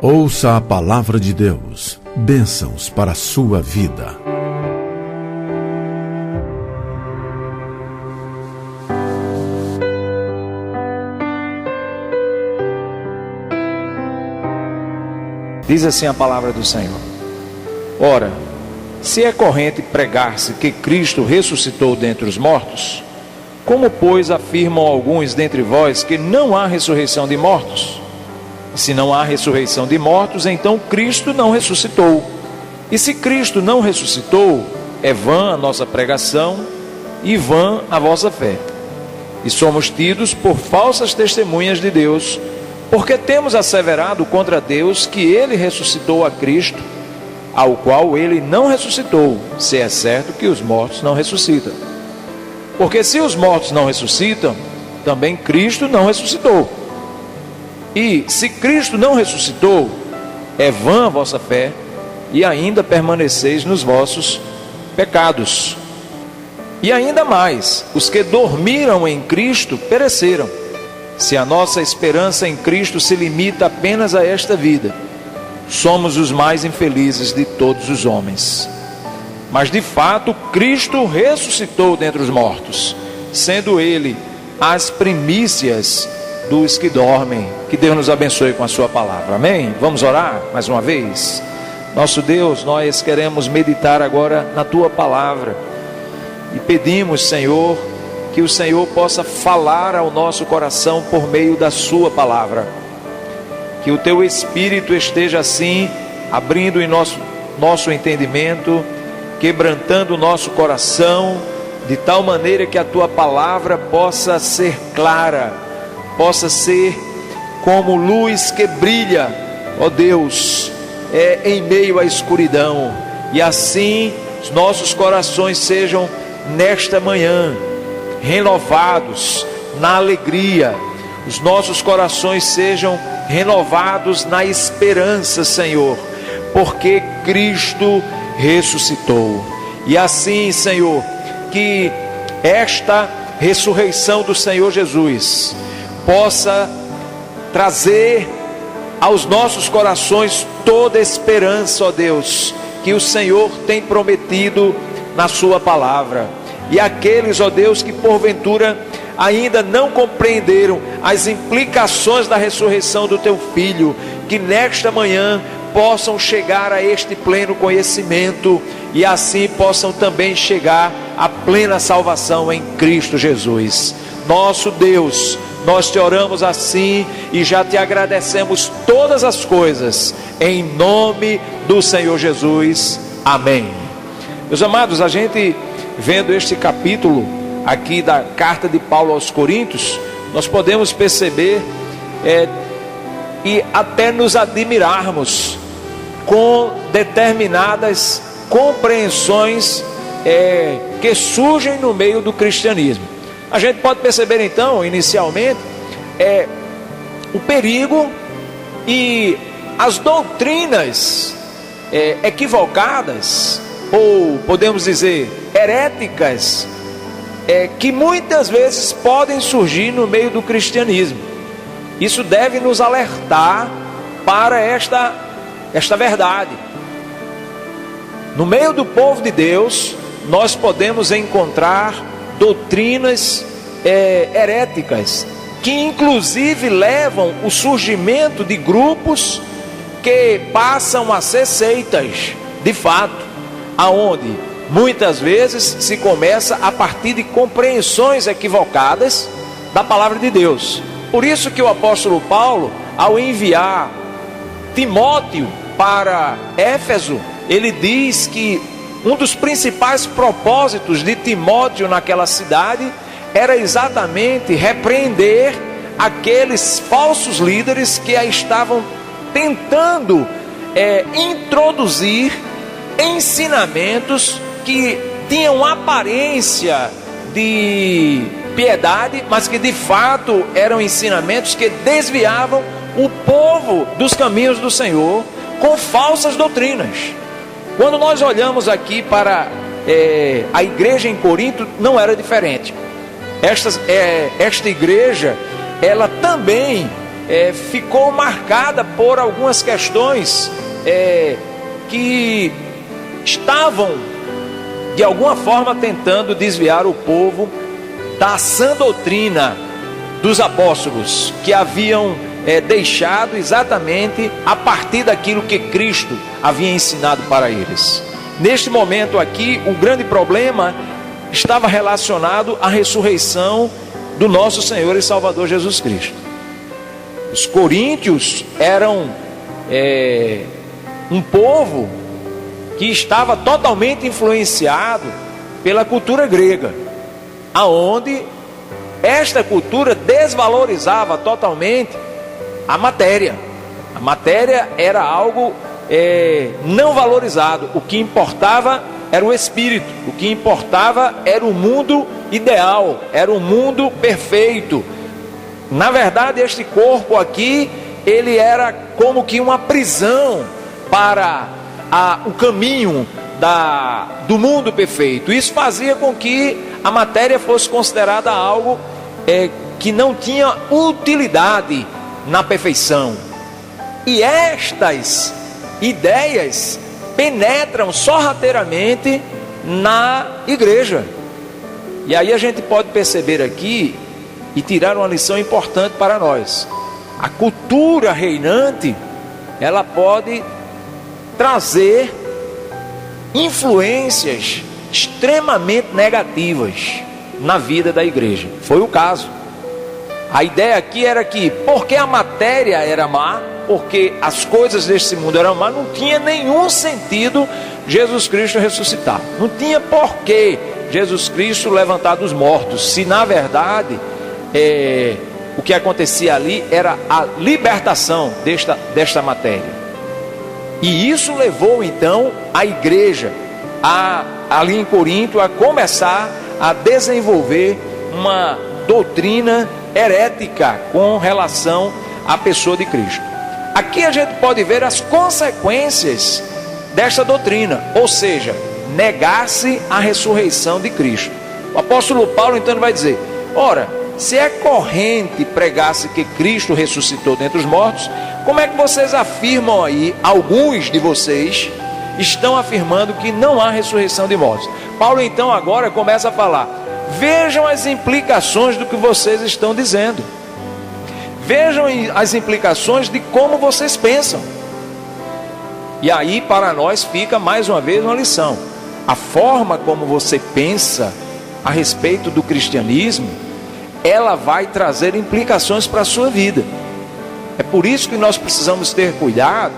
Ouça a palavra de Deus, bênçãos para a sua vida. Diz assim a palavra do Senhor: ora, se é corrente pregar-se que Cristo ressuscitou dentre os mortos, como, pois, afirmam alguns dentre vós que não há ressurreição de mortos? E se não há ressurreição de mortos, então Cristo não ressuscitou. E se Cristo não ressuscitou, é vã a nossa pregação e vã a vossa fé. E somos tidos por falsas testemunhas de Deus, porque temos asseverado contra Deus que Ele ressuscitou a Cristo, ao qual Ele não ressuscitou, se é certo que os mortos não ressuscitam. Porque se os mortos não ressuscitam, também Cristo não ressuscitou. E se Cristo não ressuscitou, é vã a vossa fé, e ainda permaneceis nos vossos pecados. E ainda mais, os que dormiram em Cristo pereceram. Se a nossa esperança em Cristo se limita apenas a esta vida, somos os mais infelizes de todos os homens. Mas de fato, Cristo ressuscitou dentre os mortos, sendo Ele as primícias dos que dormem. Que Deus nos abençoe com a sua palavra, amém? Vamos orar mais uma vez? Nosso Deus, nós queremos meditar agora na tua palavra e pedimos, Senhor, que o Senhor possa falar ao nosso coração por meio da sua palavra. Que o teu Espírito esteja assim abrindo em nosso entendimento, quebrantando o nosso coração, de tal maneira que a tua palavra possa ser clara, possa ser como luz que brilha, ó Deus, em meio à escuridão. E assim os nossos corações sejam nesta manhã renovados na alegria, os nossos corações sejam renovados na esperança, Senhor, porque Cristo ressuscitou. E assim, Senhor, que esta ressurreição do Senhor Jesus possa trazer aos nossos corações toda esperança, ó Deus, que o Senhor tem prometido na sua palavra. E aqueles, ó Deus, que porventura ainda não compreenderam as implicações da ressurreição do teu Filho, que nesta manhã possam chegar a este pleno conhecimento e assim possam também chegar à plena salvação em Cristo Jesus. Nosso Deus, nós te oramos assim e já te agradecemos todas as coisas, em nome do Senhor Jesus, amém. Meus amados, a gente vendo este capítulo aqui da carta de Paulo aos Coríntios, nós podemos perceber e até nos admirarmos com determinadas compreensões que surgem no meio do cristianismo. A gente pode perceber então, inicialmente, o perigo e as doutrinas equivocadas, ou podemos dizer heréticas, que muitas vezes podem surgir no meio do cristianismo. Isso deve nos alertar para esta verdade. No meio do povo de Deus, nós podemos encontrar doutrinas heréticas, que inclusive levam o surgimento de grupos que passam a ser seitas, de fato, aonde muitas vezes se começa a partir de compreensões equivocadas da palavra de Deus. Por isso que o apóstolo Paulo, ao enviar Timóteo para Éfeso, ele diz que um dos principais propósitos de Timóteo naquela cidade era exatamente repreender aqueles falsos líderes que a estavam tentando introduzir ensinamentos que tinham aparência de piedade, mas que de fato eram ensinamentos que desviavam o povo dos caminhos do Senhor com falsas doutrinas. Quando nós olhamos aqui para a igreja em Corinto, não era diferente. Esta igreja, ela também ficou marcada por algumas questões que estavam de alguma forma tentando desviar o povo da sã doutrina dos apóstolos, que haviam deixado exatamente a partir daquilo que Cristo havia ensinado para eles. Neste momento aqui, o grande problema estava relacionado à ressurreição do nosso Senhor e Salvador Jesus Cristo. Os coríntios eram um povo que estava totalmente influenciado pela cultura grega, aonde esta cultura desvalorizava totalmente a matéria. A matéria era algo não valorizado. O que importava era o espírito. O que importava era o mundo ideal, era o mundo perfeito. Na verdade, este corpo aqui, ele era como que uma prisão para o caminho do mundo perfeito. Isso fazia com que a matéria fosse considerada algo que não tinha utilidade na perfeição. E estas ideias penetram sorrateiramente na igreja. E aí a gente pode perceber aqui e tirar uma lição importante para nós. A cultura reinante, ela pode trazer influências extremamente negativas na vida da igreja. Foi o caso. A ideia aqui era que, porque a matéria era má, porque as coisas deste mundo eram má, não tinha nenhum sentido Jesus Cristo ressuscitar. Não tinha porquê Jesus Cristo levantar dos mortos, se na verdade o que acontecia ali era a libertação desta matéria. E isso levou então a igreja ali em Corinto a começar a desenvolver uma doutrina herética com relação à pessoa de Cristo. Aqui a gente pode ver as consequências desta doutrina, ou seja, negar-se a ressurreição de Cristo. O apóstolo Paulo então vai dizer: ora, se é corrente pregar-se que Cristo ressuscitou dentre os mortos, como é que vocês afirmam aí, alguns de vocês estão afirmando que não há ressurreição de mortos? Paulo então agora começa a falar: vejam as implicações do que vocês estão dizendo. Vejam as implicações de como vocês pensam. E aí para nós fica mais uma vez uma lição. A forma como você pensa a respeito do cristianismo, ela vai trazer implicações para a sua vida. É por isso que nós precisamos ter cuidado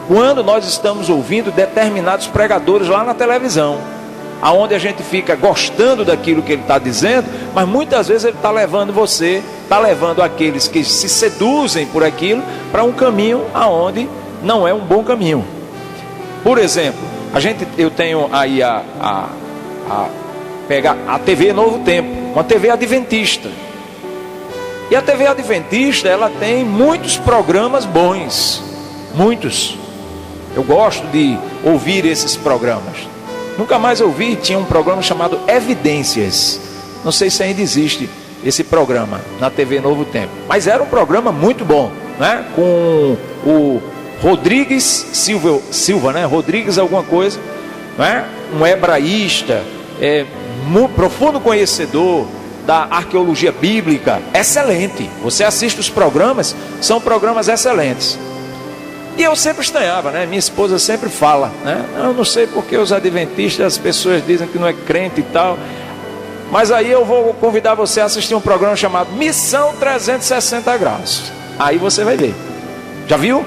quando nós estamos ouvindo determinados pregadores lá na televisão, aonde a gente fica gostando daquilo que ele está dizendo, mas muitas vezes ele está levando está levando aqueles que se seduzem por aquilo para um caminho aonde não é um bom caminho. Por exemplo, eu tenho aí pegar a TV Novo Tempo, uma TV adventista. E a TV adventista, ela tem muitos programas bons, muitos. Eu gosto de ouvir esses programas. Nunca mais ouvi, tinha um programa chamado Evidências. Não sei se ainda existe esse programa na TV Novo Tempo, mas era um programa muito bom, né? Com o Rodrigues Silva, né? Rodrigues alguma coisa, né? Um hebraísta, profundo conhecedor da arqueologia bíblica, excelente. Você assiste os programas, são programas excelentes. E eu sempre estranhava, né? Minha esposa sempre fala, né? Eu não sei porque os adventistas, as pessoas dizem que não é crente e tal. Mas aí eu vou convidar você a assistir um programa chamado Missão 360 Graus. Aí você vai ver. Já viu?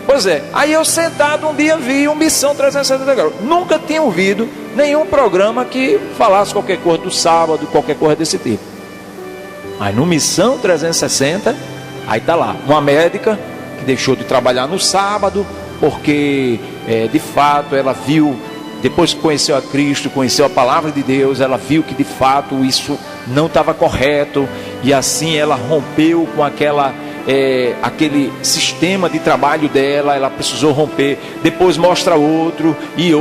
Pois é. Aí eu sentado um dia vi um Missão 360 Graus. Nunca tinha ouvido nenhum programa que falasse qualquer coisa do sábado, qualquer coisa desse tipo. Aí no Missão 360, aí tá lá uma médica que deixou de trabalhar no sábado, porque de fato ela viu, depois que conheceu a Cristo, conheceu a palavra de Deus, ela viu que de fato isso não estava correto, e assim ela rompeu com aquele sistema de trabalho dela, ela precisou romper. Depois mostra outro, e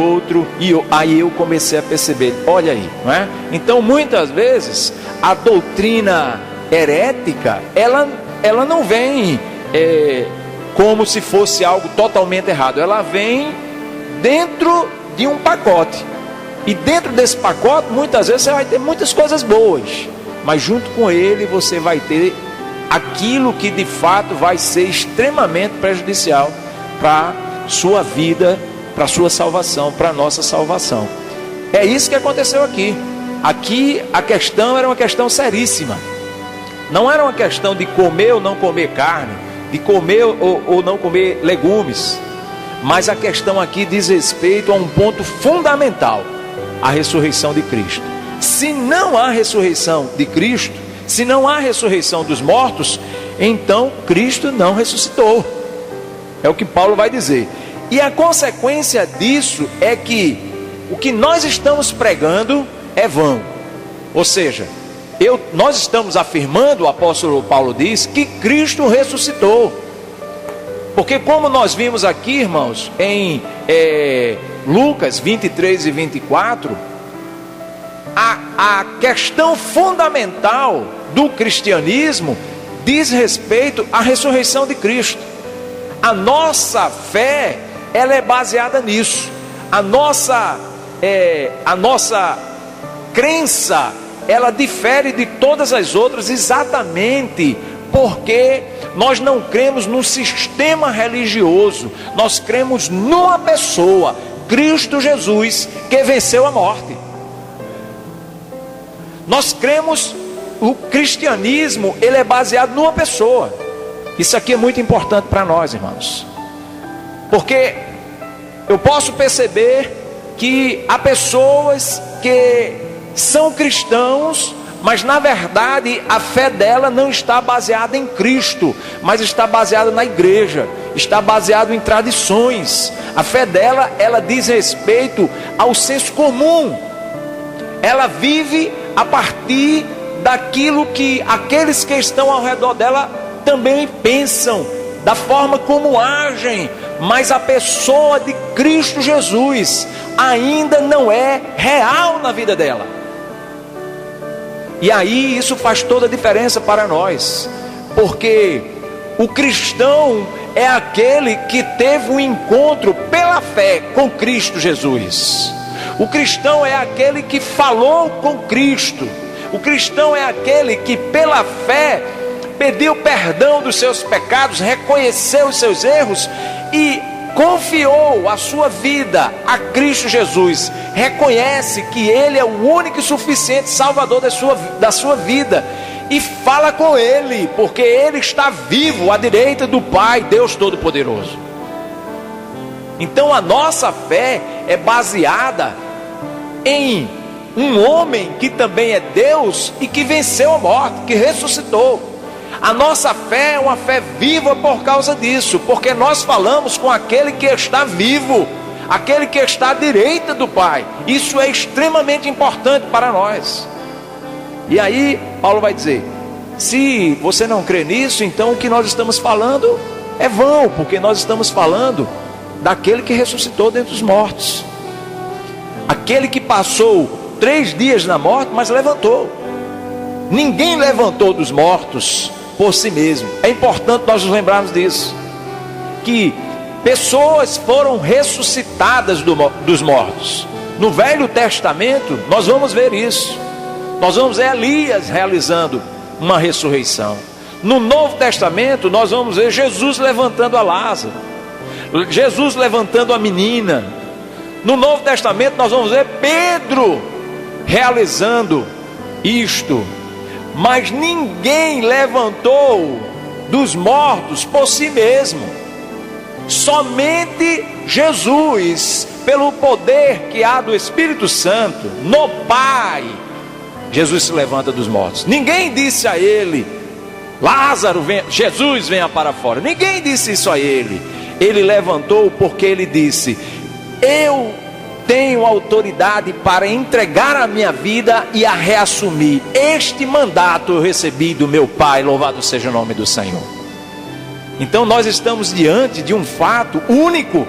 aí eu comecei a perceber, olha aí, não é? Então muitas vezes a doutrina herética, ela não vem como se fosse algo totalmente errado. Ela vem dentro de um pacote. E dentro desse pacote, muitas vezes você vai ter muitas coisas boas, mas junto com ele você vai ter aquilo que de fato vai ser extremamente prejudicial para a sua vida, para a sua salvação, para a nossa salvação. É isso que aconteceu aqui. Aqui a questão era uma questão seríssima. Não era uma questão de comer ou não comer carne, de comer ou não comer legumes, mas a questão aqui diz respeito a um ponto fundamental: a ressurreição de Cristo. Se não há ressurreição de Cristo, se não há ressurreição dos mortos, então Cristo não ressuscitou. É o que Paulo vai dizer. E a consequência disso é que o que nós estamos pregando é vão. Ou seja, nós estamos afirmando, o apóstolo Paulo diz, que Cristo ressuscitou. Porque como nós vimos aqui, irmãos, em Lucas 23 e 24, a questão fundamental do cristianismo diz respeito à ressurreição de Cristo. A nossa fé, ela é baseada nisso. A nossa crença, ela difere de todas as outras exatamente porque nós não cremos num sistema religioso. Nós cremos numa pessoa, Cristo Jesus, que venceu a morte. Nós cremos, o cristianismo, ele é baseado numa pessoa. Isso aqui é muito importante para nós, irmãos, porque eu posso perceber que há pessoas que são cristãos, mas na verdade a fé dela não está baseada em Cristo, mas está baseada na igreja, está baseada em tradições. A fé dela, ela diz respeito ao senso comum. Ela vive a partir daquilo que aqueles que estão ao redor dela também pensam, da forma como agem. Mas a pessoa de Cristo Jesus ainda não é real na vida dela. E aí isso faz toda a diferença para nós, porque o cristão é aquele que teve um encontro pela fé com Cristo Jesus. O cristão é aquele que falou com Cristo. O cristão é aquele que pela fé pediu perdão dos seus pecados, reconheceu os seus erros e confiou a sua vida a Cristo Jesus. Reconhece que Ele é o único e suficiente Salvador da sua vida e fala com Ele, porque Ele está vivo à direita do Pai, Deus Todo-Poderoso. Então a nossa fé é baseada em um homem que também é Deus e que venceu a morte, que ressuscitou. A nossa fé é uma fé viva por causa disso, porque nós falamos com aquele que está vivo, aquele que está à direita do Pai. Isso é extremamente importante para nós. E aí Paulo vai dizer: se você não crê nisso, então o que nós estamos falando é vão, porque nós estamos falando daquele que ressuscitou dentre os mortos, aquele que passou 3 dias na morte, mas levantou. Ninguém levantou dos mortos por si mesmo. É importante nós nos lembrarmos disso, que pessoas foram ressuscitadas dos mortos. No Velho Testamento nós vamos ver isso. Nós vamos ver Elias realizando uma ressurreição. No Novo Testamento nós vamos ver Jesus levantando a Lázaro, Jesus levantando a menina. No Novo Testamento nós vamos ver Pedro realizando isto. Mas ninguém levantou dos mortos por si mesmo. Somente Jesus, pelo poder que há do Espírito Santo no Pai, Jesus se levanta dos mortos. Ninguém disse a ele: Lázaro, Jesus venha para fora. Ninguém disse isso a ele. Ele levantou porque ele disse: eu tenho autoridade para entregar a minha vida e a reassumir. Este mandato eu recebi do meu Pai, louvado seja o nome do Senhor. Então nós estamos diante de um fato único,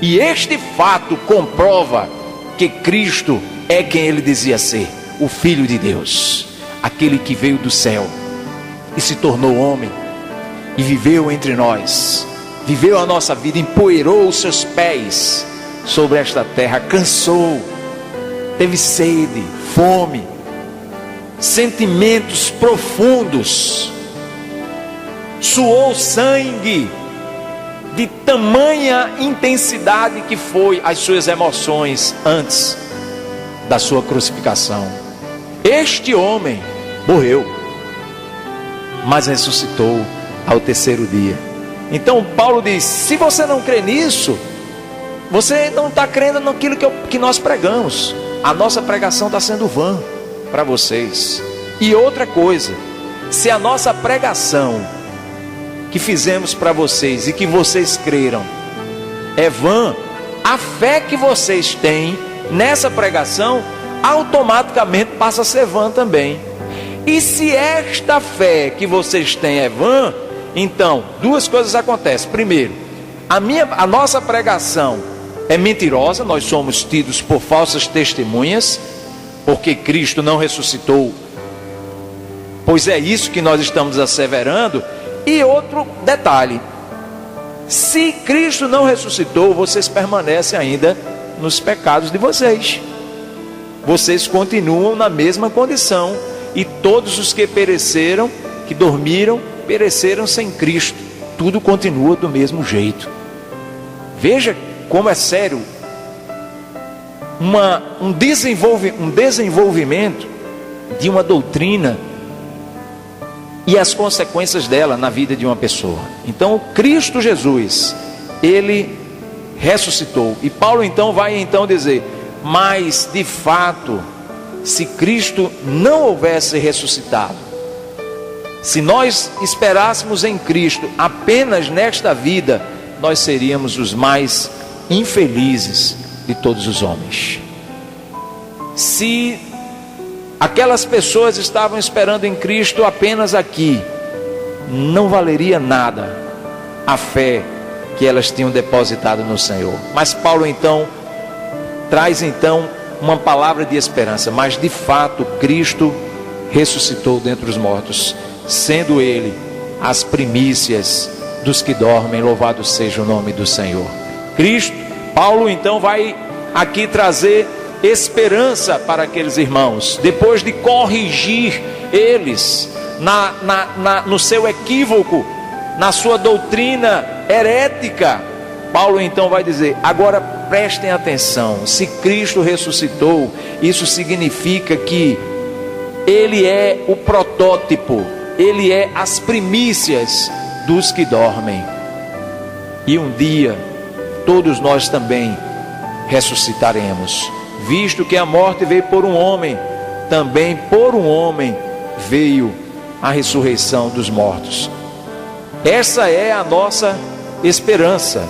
e este fato comprova que Cristo é quem Ele dizia ser: o Filho de Deus, aquele que veio do céu, e se tornou homem e viveu entre nós, viveu a nossa vida, empoeirou os seus pés sobre esta terra, cansou, teve sede, fome, sentimentos profundos, suou sangue, de tamanha intensidade que foi as suas emoções antes da sua crucificação. Este homem morreu, mas ressuscitou ao terceiro dia. Então Paulo diz: se você não crê nisso, você não está crendo naquilo que nós pregamos. A nossa pregação está sendo vã para vocês. E outra coisa, se a nossa pregação que fizemos para vocês e que vocês creram é vã, a fé que vocês têm nessa pregação automaticamente passa a ser vã também. E se esta fé que vocês têm é vã, então duas coisas acontecem. Primeiro, a nossa pregação é mentirosa, nós somos tidos por falsas testemunhas, porque Cristo não ressuscitou, pois é isso que nós estamos asseverando. E outro detalhe, se Cristo não ressuscitou, vocês permanecem ainda nos pecados de vocês, vocês continuam na mesma condição, e todos os que pereceram, que dormiram, pereceram sem Cristo, tudo continua do mesmo jeito. Veja como é sério um desenvolvimento de uma doutrina e as consequências dela na vida de uma pessoa. Então Cristo Jesus, Ele ressuscitou, e Paulo então vai dizer: mas de fato, se Cristo não houvesse ressuscitado, se nós esperássemos em Cristo apenas nesta vida, nós seríamos os mais infelizes de todos os homens. Se aquelas pessoas estavam esperando em Cristo apenas aqui, não valeria nada a fé que elas tinham depositado no Senhor. Mas Paulo então traz uma palavra de esperança. Mas de fato Cristo ressuscitou dentre os mortos, sendo Ele as primícias dos que dormem. Louvado seja o nome do Senhor. Paulo então vai aqui trazer esperança para aqueles irmãos, depois de corrigir eles no seu equívoco, na sua doutrina herética. Paulo então vai dizer: agora prestem atenção, se Cristo ressuscitou, isso significa que Ele é o protótipo, Ele é as primícias dos que dormem, e um dia todos nós também ressuscitaremos. Visto que a morte veio por um homem, também por um homem veio a ressurreição dos mortos. Essa é a nossa esperança.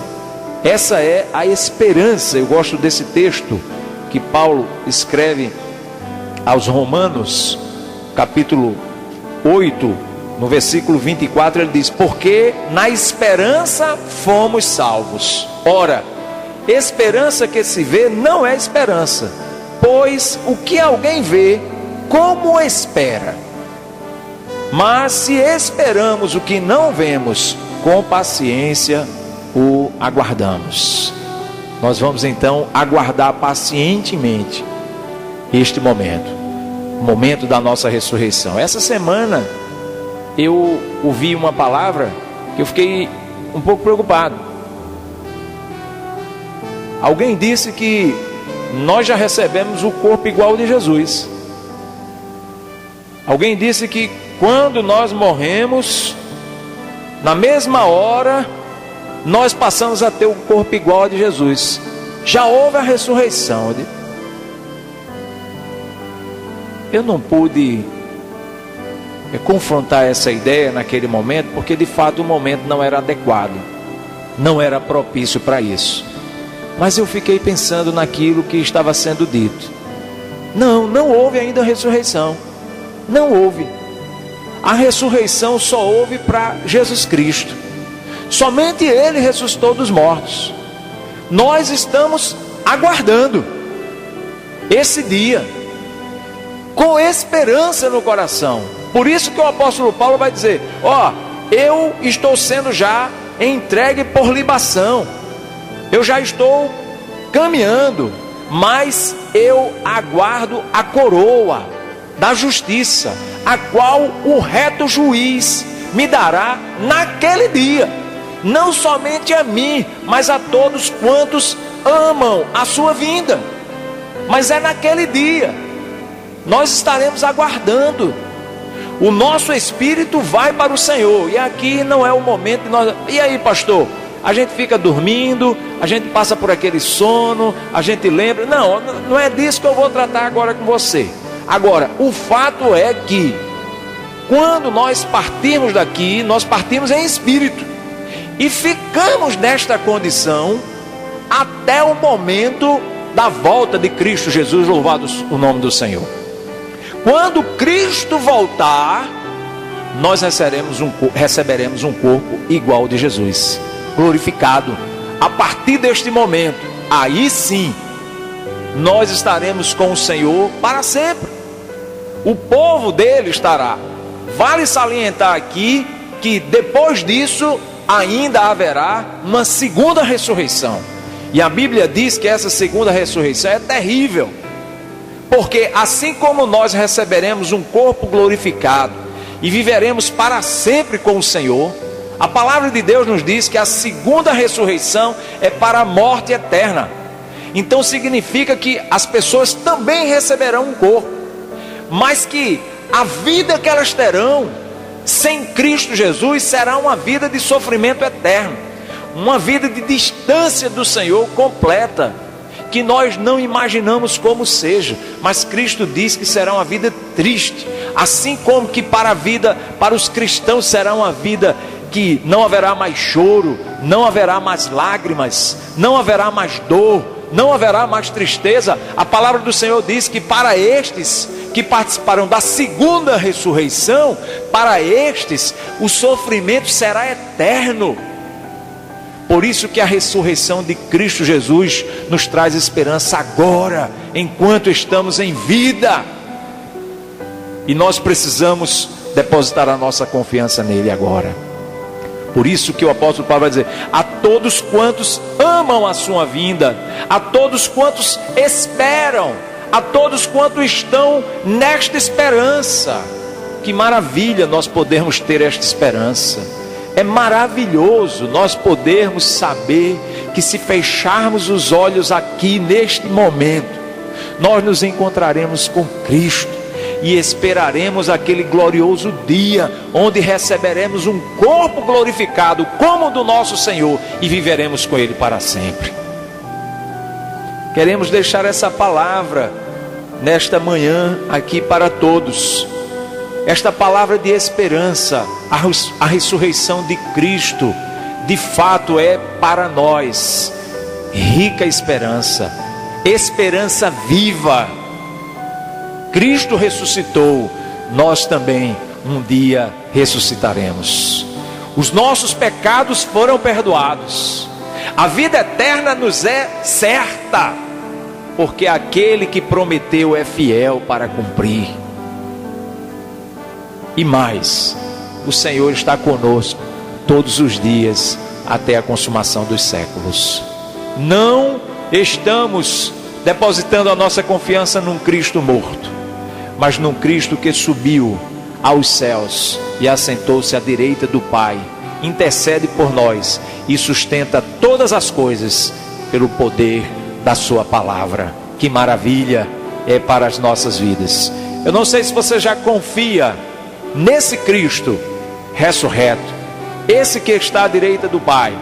Essa é a esperança. Eu gosto desse texto que Paulo escreve aos Romanos, capítulo 8, no versículo 24, ele diz: porque na esperança fomos salvos. Ora, esperança que se vê não é esperança, pois o que alguém vê, como espera? Mas se esperamos o que não vemos, com paciência o aguardamos. Nós vamos então aguardar pacientemente este momento, o momento da nossa ressurreição. Essa semana eu ouvi uma palavra que eu fiquei um pouco preocupado. Alguém disse que nós já recebemos o corpo igual de Jesus. Alguém disse que quando nós morremos, na mesma hora, nós passamos a ter o corpo igual a de Jesus. Já houve a ressurreição. Eu não pude confrontar essa ideia naquele momento, porque de fato o momento não era adequado, não era propício para isso. Mas eu fiquei pensando naquilo que estava sendo dito. Não houve ainda a ressurreição. Não houve. A ressurreição só houve para Jesus Cristo. Somente Ele ressuscitou dos mortos. Nós estamos aguardando esse dia. com esperança no coração. Por isso que o apóstolo Paulo vai dizer: eu estou sendo já entregue por libação, eu já estou caminhando, mas eu aguardo a coroa da justiça, a qual o reto juiz me dará naquele dia, não somente a mim, mas a todos quantos amam a sua vinda. Mas é naquele dia, nós estaremos aguardando. O nosso espírito vai para o Senhor, e aqui não é o momento de nós... E aí, pastor? A gente fica dormindo, a gente passa por aquele sono, a gente lembra... Não é disso que eu vou tratar agora com você. Agora, o fato é que quando nós partimos daqui, nós partimos em espírito e ficamos nesta condição até o momento da volta de Cristo Jesus, louvado o nome do Senhor. Quando Cristo voltar, nós receberemos um corpo igual ao de Jesus, glorificado. A partir deste momento, aí sim, nós estaremos com o Senhor para sempre. O povo dele estará. Vale salientar aqui que depois disso ainda haverá uma segunda ressurreição. E a Bíblia diz que essa segunda ressurreição é terrível, porque assim como nós receberemos um corpo glorificado e viveremos para sempre com o Senhor, a palavra de Deus nos diz que a segunda ressurreição é para a morte eterna. Então significa que as pessoas também receberão um corpo, mas que a vida que elas terão sem Cristo Jesus será uma vida de sofrimento eterno, uma vida de distância do Senhor completa, que nós não imaginamos como seja, mas Cristo diz que será uma vida triste, assim como que para os cristãos será uma vida que não haverá mais choro, não haverá mais lágrimas, não haverá mais dor, não haverá mais tristeza. A palavra do Senhor diz que para estes que participarão da segunda ressurreição, para estes o sofrimento será eterno. Por isso que a ressurreição de Cristo Jesus nos traz esperança agora, enquanto estamos em vida. E nós precisamos depositar a nossa confiança nele agora. Por isso que o apóstolo Paulo vai dizer: a todos quantos amam a sua vinda, a todos quantos esperam, a todos quantos estão nesta esperança. Que maravilha nós podermos ter esta esperança. É maravilhoso nós podermos saber que se fecharmos os olhos aqui neste momento, nós nos encontraremos com Cristo e esperaremos aquele glorioso dia onde receberemos um corpo glorificado como o do nosso Senhor e viveremos com Ele para sempre. Queremos deixar essa palavra nesta manhã aqui para todos. Esta palavra de esperança, a ressurreição de Cristo, de fato é para nós rica esperança, esperança viva. Cristo ressuscitou, nós também um dia ressuscitaremos. Os nossos pecados foram perdoados, a vida eterna nos é certa, porque aquele que prometeu é fiel para cumprir. E mais, o Senhor está conosco todos os dias até a consumação dos séculos. Não estamos depositando a nossa confiança num Cristo morto, mas num Cristo que subiu aos céus e assentou-se à direita do Pai, intercede por nós e sustenta todas as coisas pelo poder da sua palavra. Que maravilha é para as nossas vidas. Eu não sei se você já confia nesse Cristo ressurreto, esse que está à direita do Pai,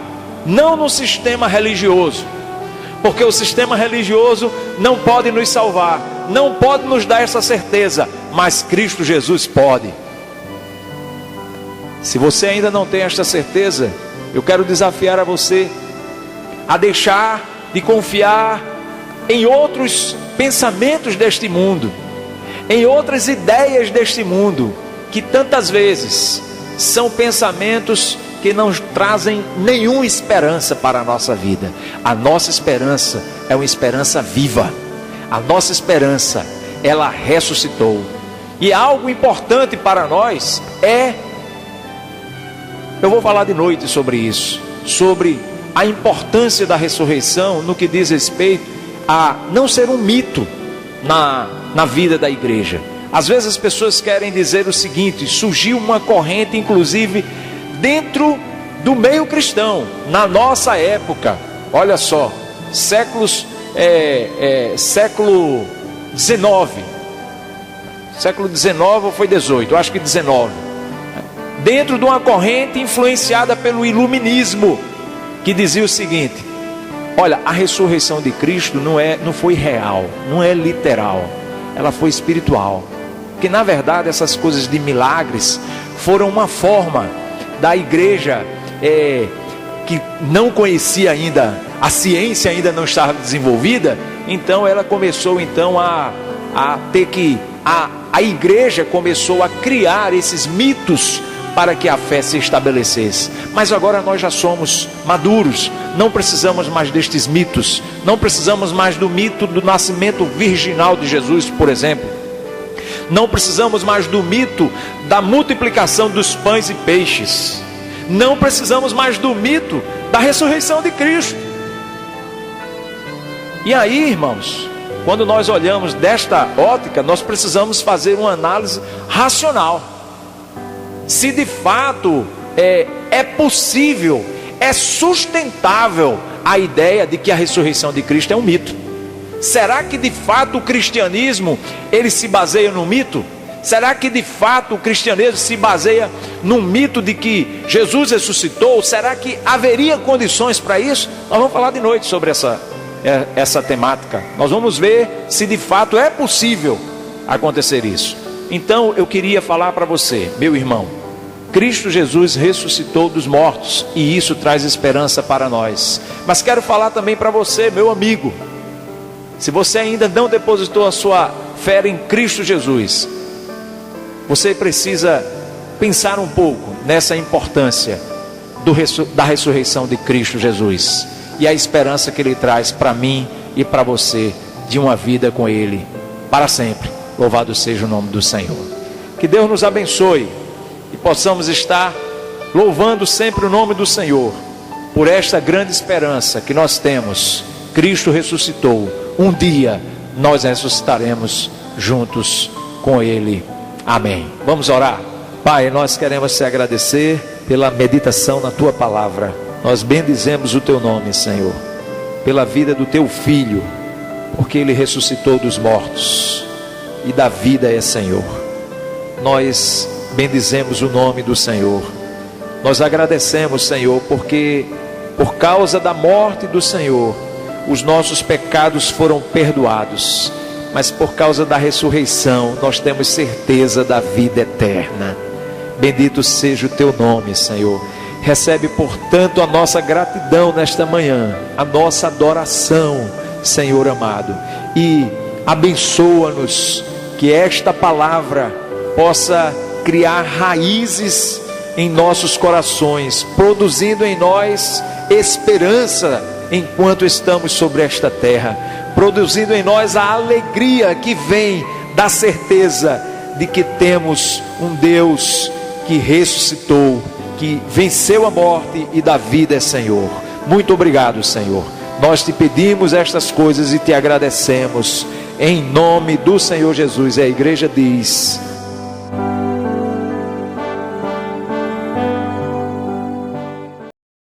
não no sistema religioso, porque o sistema religioso não pode nos salvar, não pode nos dar essa certeza, mas Cristo Jesus pode. Se você ainda não tem esta certeza, eu quero desafiar a você a deixar de confiar em outros pensamentos deste mundo, em outras ideias deste mundo, que tantas vezes são pensamentos que não trazem nenhuma esperança para a nossa vida. A nossa esperança é uma esperança viva. A nossa esperança ela ressuscitou. E algo importante para nós eu vou falar de noite sobre isso, sobre a importância da ressurreição no que diz respeito a não ser um mito na vida da igreja. Às vezes as pessoas querem dizer o seguinte: surgiu uma corrente, inclusive dentro do meio cristão, na nossa época, olha só, século XIX ou foi 18, acho que 19, dentro de uma corrente influenciada pelo iluminismo, que dizia o seguinte: olha, a ressurreição de Cristo não foi real, não é literal, ela foi espiritual. Porque na verdade essas coisas de milagres foram uma forma da igreja que não conhecia ainda, a ciência ainda não estava desenvolvida, então ela começou então a igreja começou a criar esses mitos para que a fé se estabelecesse. Mas agora nós já somos maduros, não precisamos mais destes mitos, não precisamos mais do mito do nascimento virginal de Jesus, por exemplo. Não precisamos mais do mito da multiplicação dos pães e peixes. Não precisamos mais do mito da ressurreição de Cristo. E aí, irmãos, quando nós olhamos desta ótica, nós precisamos fazer uma análise racional. Se de fato é possível, é sustentável a ideia de que a ressurreição de Cristo é um mito. Será que de fato o cristianismo ele se baseia no mito? Será que de fato o cristianismo se baseia no mito de que Jesus ressuscitou? Será que haveria condições para isso? Nós vamos falar de noite sobre essa temática. Nós vamos ver se de fato é possível acontecer isso. Então eu queria falar para você, meu irmão, Cristo Jesus ressuscitou dos mortos e isso traz esperança para nós. Mas quero falar também para você, meu amigo, se você ainda não depositou a sua fé em Cristo Jesus, você precisa pensar um pouco nessa importância da ressurreição de Cristo Jesus e a esperança que Ele traz para mim e para você de uma vida com Ele para sempre. Louvado seja o nome do Senhor. Que Deus nos abençoe e possamos estar louvando sempre o nome do Senhor por esta grande esperança que nós temos. Cristo ressuscitou. Um dia nós ressuscitaremos juntos com Ele. Amém. Vamos orar. Pai, nós queremos te agradecer pela meditação na Tua palavra. Nós bendizemos o Teu nome, Senhor, pela vida do Teu Filho, porque Ele ressuscitou dos mortos e da vida é Senhor. Nós bendizemos o nome do Senhor. Nós agradecemos, Senhor, porque por causa da morte do Senhor, os nossos pecados foram perdoados, mas por causa da ressurreição, nós temos certeza da vida eterna. Bendito seja o Teu nome, Senhor. Recebe, portanto, a nossa gratidão nesta manhã, a nossa adoração, Senhor amado, e abençoa-nos, que esta palavra possa criar raízes em nossos corações, produzindo em nós esperança enquanto estamos sobre esta terra, produzindo em nós a alegria que vem da certeza de que temos um Deus que ressuscitou, que venceu a morte e da vida é Senhor. Muito obrigado, Senhor. Nós te pedimos estas coisas e te agradecemos em nome do Senhor Jesus. E a igreja diz: